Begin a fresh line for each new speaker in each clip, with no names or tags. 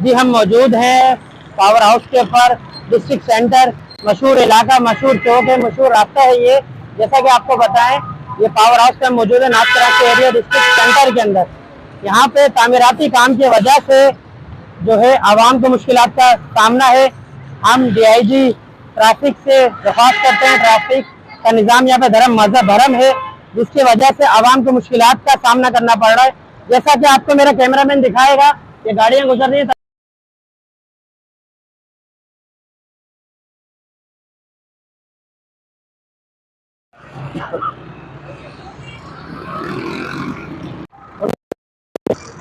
जी हम मौजूद हैं पावर हाउस के ऊपर, डिस्ट्रिक्ट सेंटर, मशहूर इलाका, मशहूर चौक है, मशहूर रास्ता है ये। जैसा कि आपको बताएं, ये पावर हाउस पे मौजूद है नाथ कराची एरिया डिस्ट्रिक्ट सेंटर के अंदर। यहाँ पे तामीराती काम की वजह से जो है आवाम को मुश्किलात का सामना है। हम DIG ट्रैफिक से दरख्वास्त करते हैं, ट्रैफिक का निज़ाम यहाँ पे भरम है, जिसकी वजह से आवाम को मुश्किलात का सामना करना पड़ रहा है। जैसा कि आपको मेरा कैमरामैन दिखाएगा, ये गाड़ियाँ गुजर रही हैं।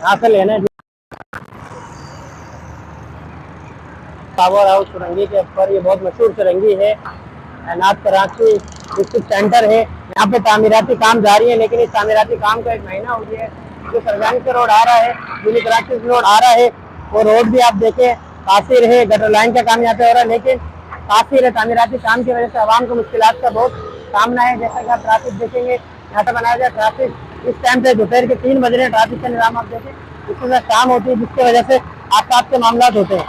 यहाँ से लेने पावर हाउस सुरंगी के ऊपर, ये बहुत मशहूर सुरंगी है, नाथ कराची डिस्ट्रिक्ट सेंटर है। यहाँ पे तामीराती काम जारी है, लेकिन इस तामीराती काम का 1 महीना हो गया है। जो सरगानी से रोड आ रहा है, यूनी कराची से रोड आ रहा है, वो रोड भी आप देखें तासीर है, गटर लाइन का काम यहाँ पे हो रहा है, लेकिन तासीर है। तामीराती काम की वजह से आवाम को मुश्किलात का बहुत सामना है। जैसा कि आप ट्रैफिक देखेंगे, यहाँ पे बनाया गया ट्रैफिक इस टाइम पे दोपहर के 3 बज रहे हैं। ट्रैफिक का निज़ाम आप देखें, इसके साथ शाम होती है, जिसकी वजह से आसपास के मामला होते हैं।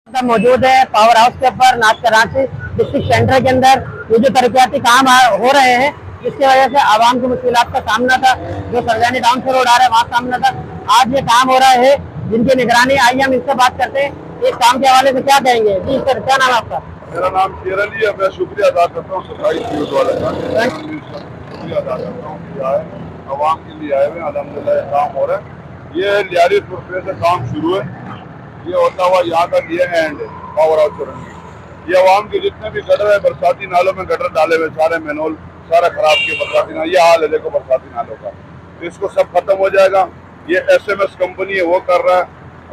बेटा मौजूद है पावर हाउस के ऊपर, नाथ कराची डिस्ट्रिक्ट सेंटर के अंदर। ये जो तरक्याती काम हो रहे हैं, जिसकी वजह से आवाम को मुश्किलात का सामना था। जो सरगानी टाउन से रोड आ रहा है, वहाँ सामना था। आज ये काम हो रहा है, जिनकी निगरानी आई, हम इनसे बात करते हैं। इस काम के हवाले से क्या कहेंगे? जी सर, क्या नाम है आपका?
मेरा नाम शेर अली है। मैं शुक्रिया अदा करता हूँ सरकारी न्यूज़ वाले का, शुक्रिया अदा करता हूँ कि आए आवाम के लिए आए हुए। अल्हम्दुलिल्लाह काम हो रहा है। ये लियारी रुपये से काम शुरू है, ये होता हुआ यहाँ तक ये एंड है पावर हाउस सुरंगी। ये आवाम के जितने भी गटर है, बरसाती नालों में गटर डाले हुए सारे मैनुअल सारा खराब किए बरसाती नाल। ये हाल है देखो बरसाती नालों का, तो इसको सब खत्म हो जाएगा। ये SMS कंपनी है, वो कर रहा है,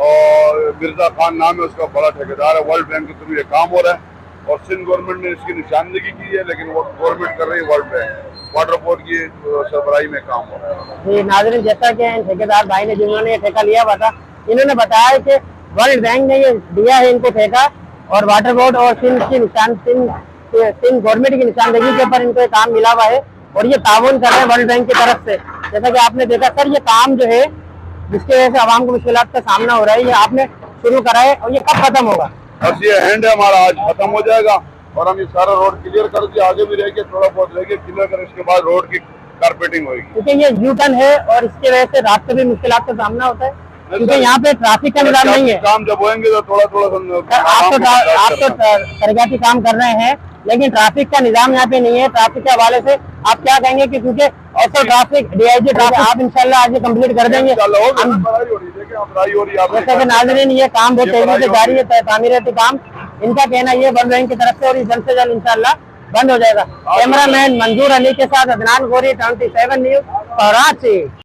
और मिर्जा खान नाम है उसका, बड़ा ठेकेदार है। वर्ल्ड बैंक के थ्रू ये काम हो रहा है, और सिंध गवर्नमेंट ने इसकी निशानदेही की है, लेकिन वो गवर्नमेंट कर रही है वर्ल्ड बैंक वाटर बोर्ड की सरबराही में काम हो रहा है।
जी नाज़रीन, जैसा कि ठेकेदार भाई ने, जिन्होंने ये ठेका लिया हुआ था, इन्होंने बताया कि वर्ल्ड बैंक ने ये दिया है इनको ठेका, और वाटर बोर्ड और सिंध गवर्नमेंट की निशानदेही के ऊपर इनको ये काम मिला हुआ है, और ये ताउन कर रहे हैं वर्ल्ड बैंक की तरफ से। जैसा कि आपने देखा सर, ये काम जो है जिसकी वजह से आवाम को मुश्किलात का सामना हो रहा है, ये आपने शुरू करा है, और ये कब खत्म होगा?
बस ये हैंड है हमारा, आज खत्म हो जाएगा, और हम ये सारा रोड क्लियर कर दिया। आगे भी रहेगी, थोड़ा बहुत रहेगी क्लियर कर, इसके बाद रोड की कारपेटिंग होगी।
क्योंकि ये यू-टर्न है, और इसकी वजह से रास्ते में मुश्किलात का सामना होता है, क्योंकि यहाँ पे ट्रैफिक का निजाम नहीं है।
काम जब होंगे तो थोड़ा थोड़ा
आप तो तरक्याती काम कर रहे हैं, लेकिन ट्रैफिक का निजाम यहाँ पे नहीं है। ट्रैफिक के हवाले से आप क्या कहेंगे? कि क्योंकि ऑटो ट्रैफिक, DIG ट्रैफिक आप इंशाल्लाह आज ये कंप्लीट कर देंगे। जैसे कि नाज़रीन, ये काम बहुत तेजी से जारी है, तामीराती काम। इनका कहना ये वर्ल्ड बैंक की तरफ से, और जल्द से जल्द इंशाल्लाह बंद हो जाएगा। कैमरामैन मंजूर अली के साथ अदनान गोरी, 27 न्यूज़ कराची।